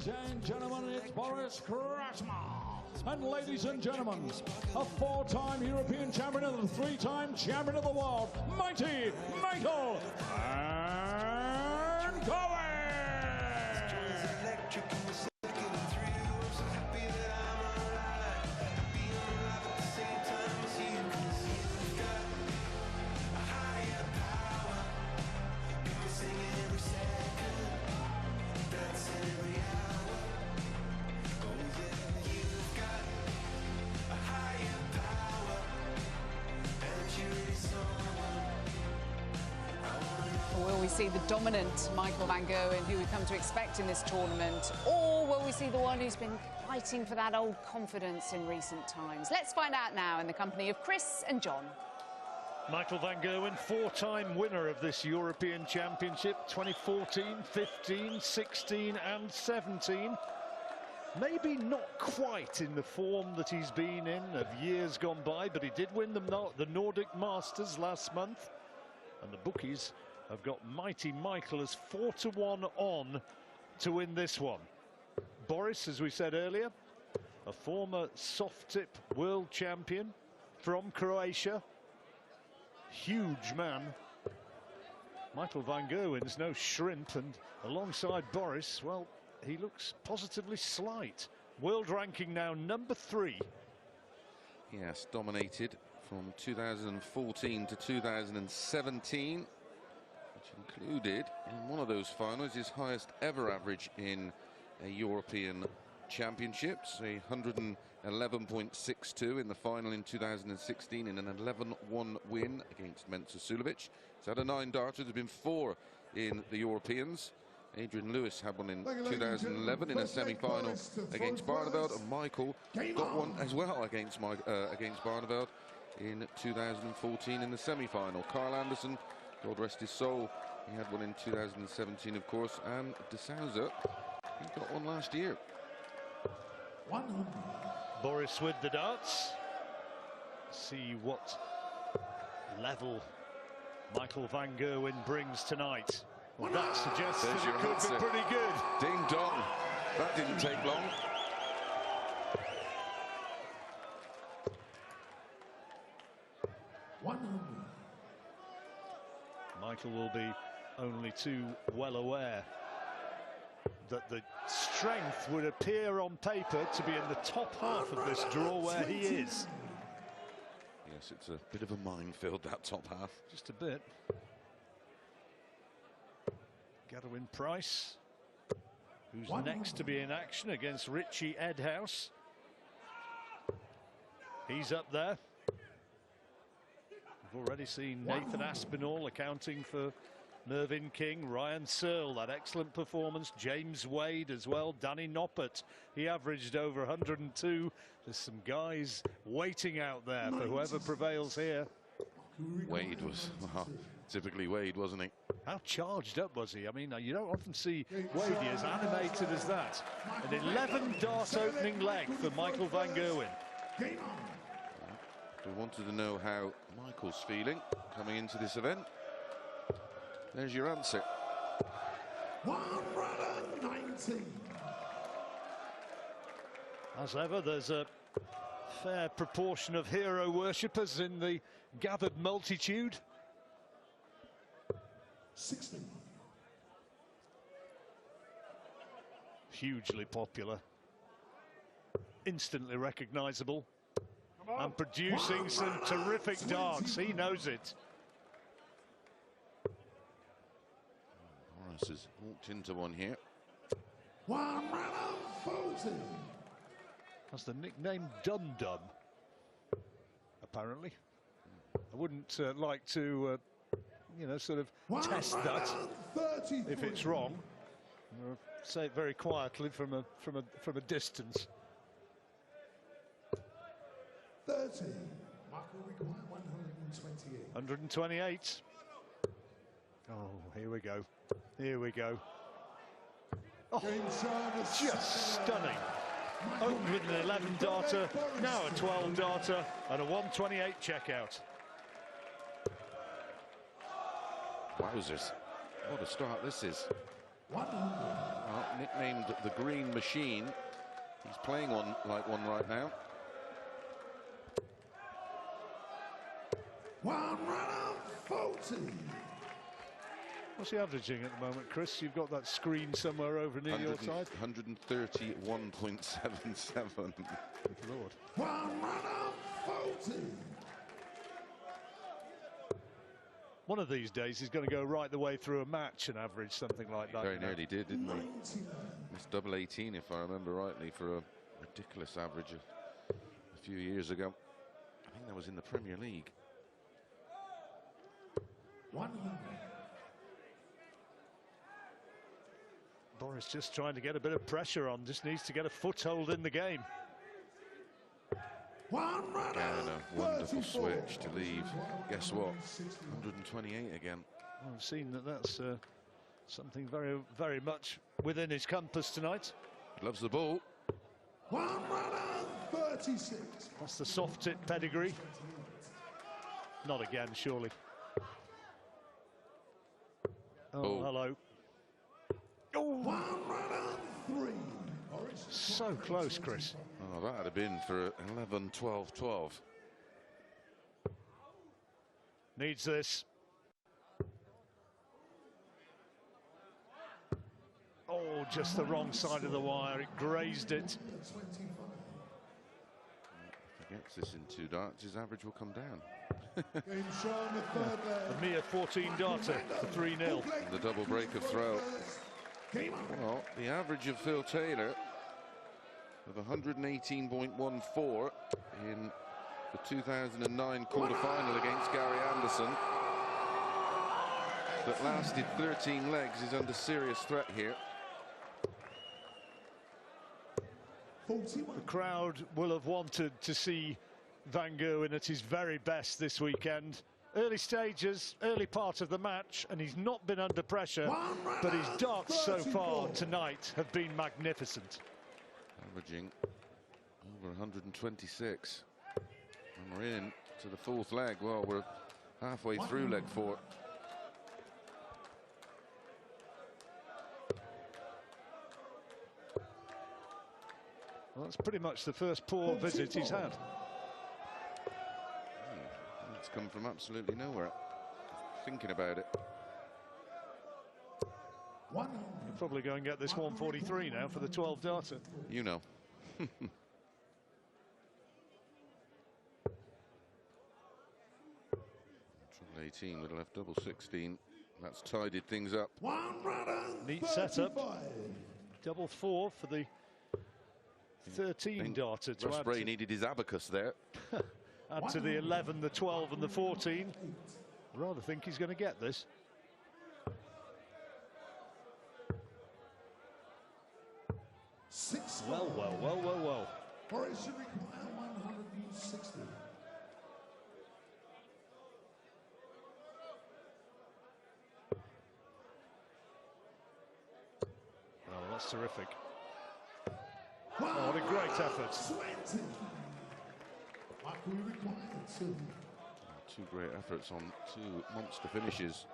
Ladies and gentlemen, it's Boris Krcmar. And ladies and gentlemen, a four-time European champion and a three-time champion of the world, mighty Michael and Gerwen. Will we see the dominant Michael van Gerwen who we've come to expect in this tournament, or will we see the one who's been fighting for that old confidence in recent times? Let's find out now in the company of Chris and John. Michael van Gerwen, four-time winner of this European Championship, 2014, 15, 16 and 17. Maybe not quite in the form that he's been in of years gone by, but he did win the Nordic Masters last month. And the bookies have got mighty Michael as 4-1 on to win this one. Boris, as we said earlier, a former soft tip world champion from Croatia. Huge man. Michael van Gerwen's no shrimp, and alongside Boris, well, he looks positively slight. World ranking now #3. Yes, dominated from 2014 to 2017, which included in one of those finals his highest ever average in a European Championships, a 111.62 in the final in 2016 in an 11-1 win against Mensa Sulevic. He's had a 9-darter, there's been 4 in the Europeans. Adrian Lewis had one in 2011 in a semi-final against Barneveld, and Michael got one as well against Barneveld in 2014 in the semi-final. Carl Anderson, God rest his soul, he had one in 2017, of course, and De Souza, he got one last year. Boris with the darts. See what level Michael van Gerwen brings tonight. Well, that suggests that it could be pretty good. Ding dong. That didn't take long. Michael will be only too well aware that the strength would appear on paper to be in the top half of this draw where he is. Yes, it's a bit of a minefield, that top half. Just a bit. Gerwen Price, who's next to be in action against Richie Edhouse. He's up there. We've already seen Nathan Aspinall accounting for Mervyn King, Ryan Searle, that excellent performance, James Wade as well, Danny Noppert, he averaged over 102. There's some guys waiting out there for whoever prevails here. Wade was, well, typically Wade, wasn't he? How charged up was he? I mean, you don't often see Wadey as animated as that. An 11-dart opening leg for Michael van Gerwen. We wanted to know how Michael's feeling coming into this event. There's your answer. 119. As ever, there's a fair proportion of hero worshippers in the gathered multitude. 60. Hugely popular. Instantly recognizable. And producing some terrific darts. He knows it. Morris has walked into one here. 140. Has the nickname Dum Dum, apparently. I wouldn't like to, you know, sort of test that if it's wrong. I'll say it very quietly from a distance. 30. Michael required 128. 128. Oh, here we go. Here we go. Oh, just stunning. Opened with an 11-darter, now a 12-darter, and a 128 checkout. Wowzers. What a start this is. 100. Well, nicknamed the Green Machine. He's playing on like one right now. One runner, 40. What's he averaging at the moment, Chris? You've got that screen somewhere over near your side. 131.77. Lord. One runner, 40. One of these days he's going to go right the way through a match and average something like that. Very nearly did, didn't he? Missed double 18, if I remember rightly, for a ridiculous average a few years ago. I think that was in the Premier League. 100. Boris just trying to get a bit of pressure on, just needs to get a foothold in the game. One runner, And a wonderful 34. switch to leave. Guess what? 128 again. Well, I've seen that that's something very, very much within his compass tonight. Loves the ball. One runner, 36. That's the soft tip pedigree. Not again, surely. Oh, hello. Oh, One runner, 3. so close, Chris. Oh, that would have been for 11, 12, 12. Needs this. Oh, just the wrong side of the wire. It grazed it. If he gets this in 2 darts, his average will come down. Game shown the third leg. A mere 14 darter for 3-0. The double break of throw. Well, the average of Phil Taylor of 118.14 in the 2009 quarter-final against Gary Anderson that lasted 13 legs is under serious threat here. The crowd will have wanted to see Van Gerwen at his very best this weekend. Early stages, early part of the match, and he's not been under pressure, but his darts so far tonight have been magnificent. Averaging over 126. And we're in to the 4th leg. Well, we're halfway through leg 4. Well, that's pretty much the first poor visit he's had. It's come from absolutely nowhere. Thinking about it. You'll probably go and get this 143 now for the 12 darter. You know. Triple 18 would have left double 16. That's tidied things up. One runner, Neat setup. 35. Double 4 for the 13 darter to Russ add Bray to, needed his abacus there. add to the 11, the 12 and the 14. I rather think he's going to get this. Well, well, well, well, well. Or it should require 160. Oh, that's terrific. Oh, what a great effort. 20. Like we required to. 2 great efforts on 2 monster finishes.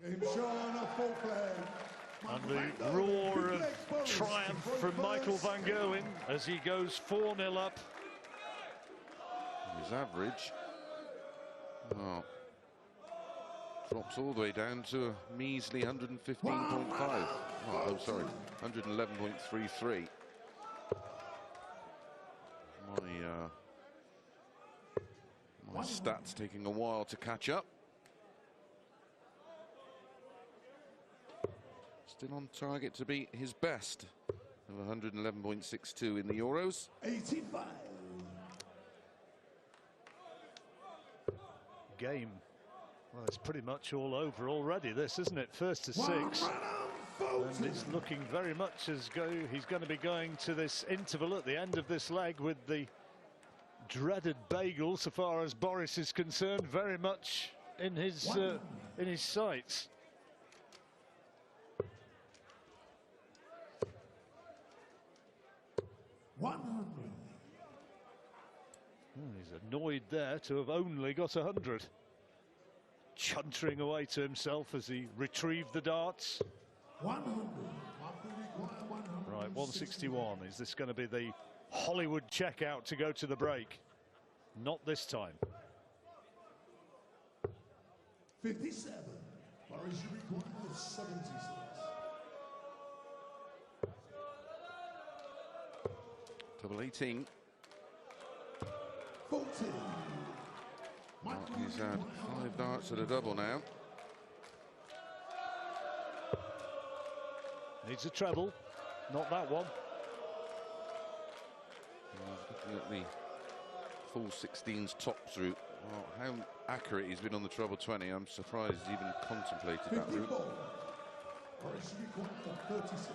Game shown a 4th leg. And the roar of triumph from Michael Van Gerwen as he goes 4-0 up. His average drops all the way down to a measly 115.5. Oh, sorry, 111.33. My stats taking a while to catch up. Still on target to beat his best of 111.62 in the Euros. 85. Game. Well, it's pretty much all over already, this, isn't it? First to 6. And it's looking very much as he's going to be going to this interval at the end of this leg with the dreaded bagel, so far as Boris is concerned, very much in his sights. He's annoyed there to have only got 100. Chuntering away to himself as he retrieved the darts. Right, 161. Is this going to be the Hollywood checkout to go to the break? Not this time. 57. Paris require 76. Double 18. 14. He's had 5 darts at a double now. Needs a treble. Not that one. Looking at the full 16s top route. Well, how accurate he's been on the treble 20. I'm surprised he's even contemplated that route. Paris require 36.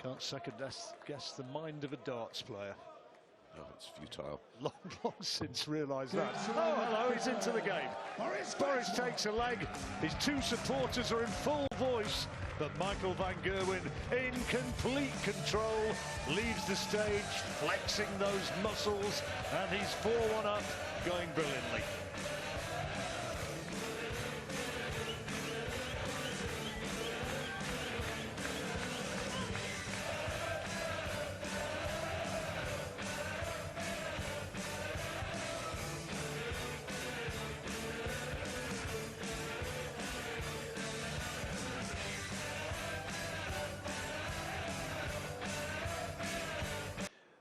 Can't second guess the mind of a darts player. Oh, it's futile. Long since realised that. Oh, hello, he's into the game. Boris takes a leg. His 2 supporters are in full voice, but Michael van Gerwen, in complete control, leaves the stage, flexing those muscles, and he's 4-1 up, going brilliantly.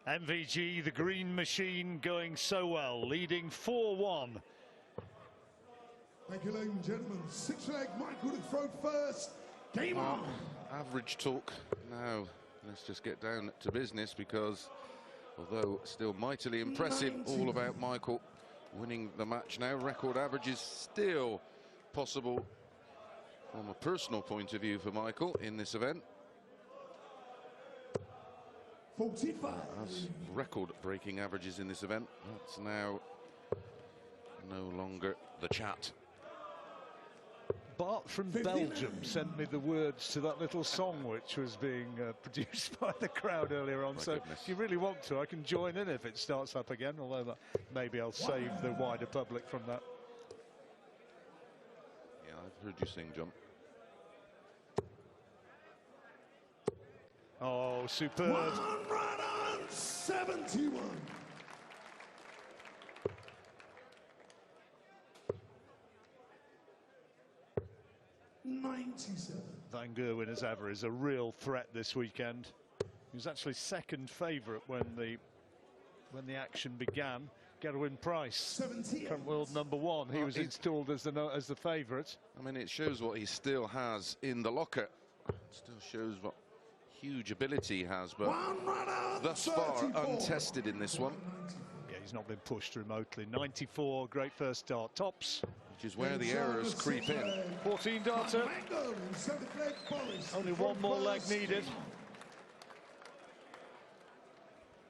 MVG, the green machine, going so well, leading 4-1. Thank you, ladies and gentlemen. 6-leg Michael to throw first. Game on. Average talk. Now, let's just get down to business, because although still mightily impressive, all about Michael winning the match now. Record average is still possible from a personal point of view for Michael in this event. 45. As record-breaking averages in this event, that's now no longer the chat. Bart from Belgium sent me the words to that little song which was being produced by the crowd earlier on. So if you really want to, I can join in if it starts up again, although maybe I'll save the wider public from that. Yeah, I've heard you sing, John. Oh, superb. 171. Van Gerwen as ever is a real threat this weekend. He was actually second favourite when the action began. Gerwen Price, current world #1. He was installed as the favourite. I mean, it shows what he still has in the locker. It still shows what huge ability he has, but thus far untested in this one. Yeah, he's not been pushed remotely. 94, great first start. Tops. Which is where the errors creep in. 14 darter. Only one more leg needed.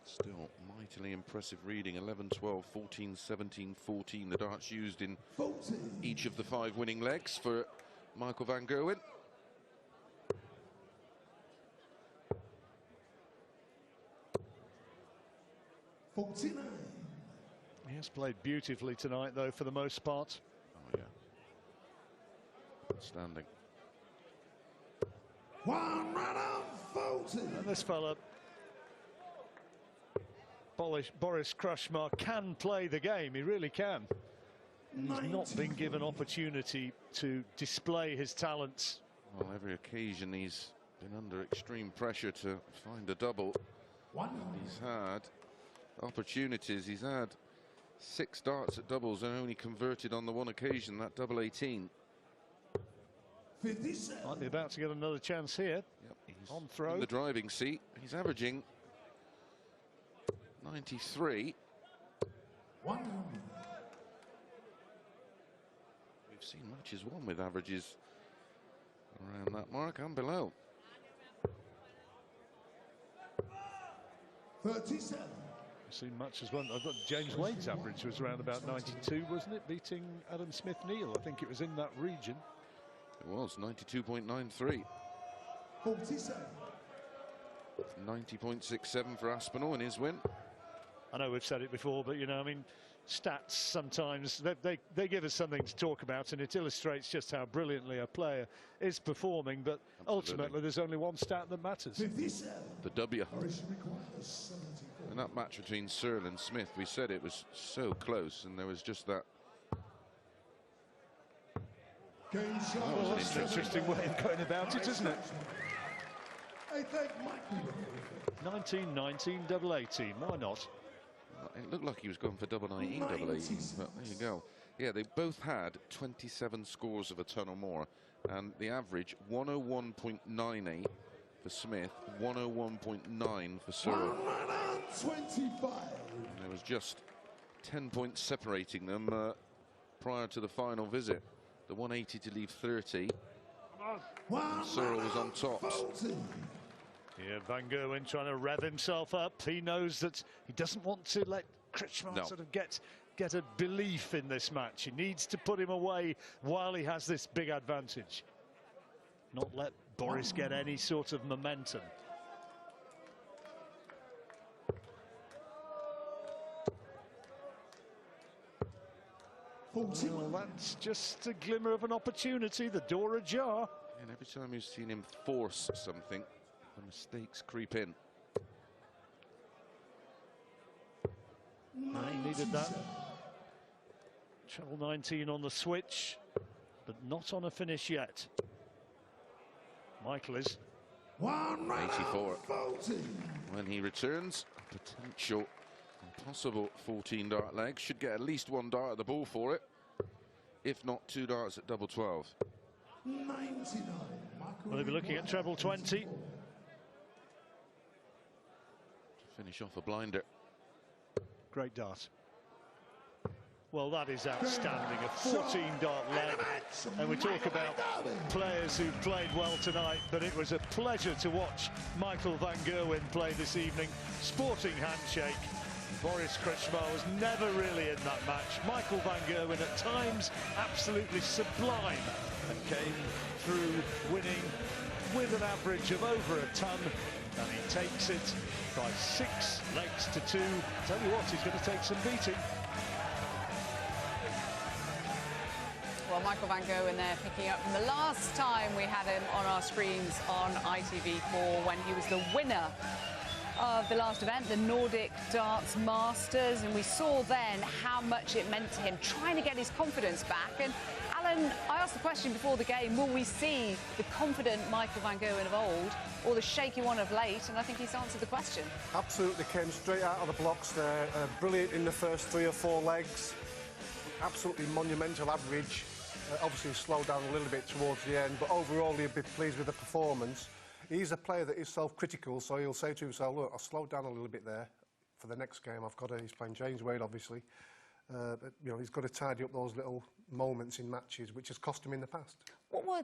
Still mightily impressive reading. 11, 12, 14, 17, 14. The darts used in each of the 5 winning legs for Michael van Gerwen. He has played beautifully tonight, though, for the most part. Oh, yeah. Outstanding. And this fella, Boris Krcmar, can play the game. He really can. He's not been given opportunity to display his talents. Well, every occasion he's been under extreme pressure to find a double. He's had opportunities. He's had 6 darts at doubles and only converted on the one occasion, that double 18. Might be about to get another chance here. Yep, he's on throw. in the driving seat. He's averaging 93. We've seen matches won with averages around that mark and below. 37. We've seen matches won. I thought James Wade's average was around about 92, wasn't it? Beating Adam Smith-Neal. I think it was in that region. It was 92.93. 47. 90.67 for Aspinall in his win. I know we've said it before, but, you know, I mean, stats sometimes, they give us something to talk about, and it illustrates just how brilliantly a player is performing, but ultimately there's only one stat that matters. The W. In that match between Searle and Smith, we said it was so close, and there was just that. Well, that's an interesting way of going about it, isn't it? 19-19, double 18, why not? It looked like he was going for double 19, double 18, but there you go. Yeah, they both had 27 scores of a ton or more, and the average 101.98 for Smith, 101.9 for Searle. 25. There was just 10 points separating them prior to the final visit. The 180 to leave 30. Searle was on tops. Yeah, Van Gerwen trying to rev himself up. He knows that he doesn't want to let Krcmar sort of get a belief in this match. He needs to put him away while he has this big advantage. Not let Boris get any sort of momentum. Well, that's just a glimmer of an opportunity, the door ajar. And every time you've seen him force something, the mistakes creep in. No, he needed that. Treble 19 on the switch, but not on a finish yet. Michael is 84. When he returns, potential possible 14 dart leg. Should get at least one dart at the ball for it. If not, 2 darts at double 12. 99. We'll be looking at treble 20. To finish off a blinder. Great dart. Well, that is outstanding. A 14 dart leg. And we talk about players who've played well tonight, but it was a pleasure to watch Michael van Gerwen play this evening. Sporting handshake. Boris Krcmar was never really in that match. Michael van Gerwen at times absolutely sublime, and came through winning with an average of over a ton, and he takes it by 6 legs to 2. Tell you what, he's going to take some beating. Well, Michael van Gerwen there picking up from the last time we had him on our screens on ITV4 when he was the winner of the last event, the Nordic Darts Masters, and we saw then how much it meant to him, trying to get his confidence back. And Alan, I asked the question before the game, will we see the confident Michael van Gerwen of old or the shaky one of late? And I think he's answered the question. Absolutely, came straight out of the blocks there. Brilliant in the first 3 or 4 legs. Absolutely monumental average. Obviously slowed down a little bit towards the end, but overall he'll be pleased with the performance. He's a player that is self-critical, so he'll say to himself, look, I'll slow down a little bit there for the next game. He's playing James Wade, obviously. But, you know, he's got to tidy up those little moments in matches, which has cost him in the past. What were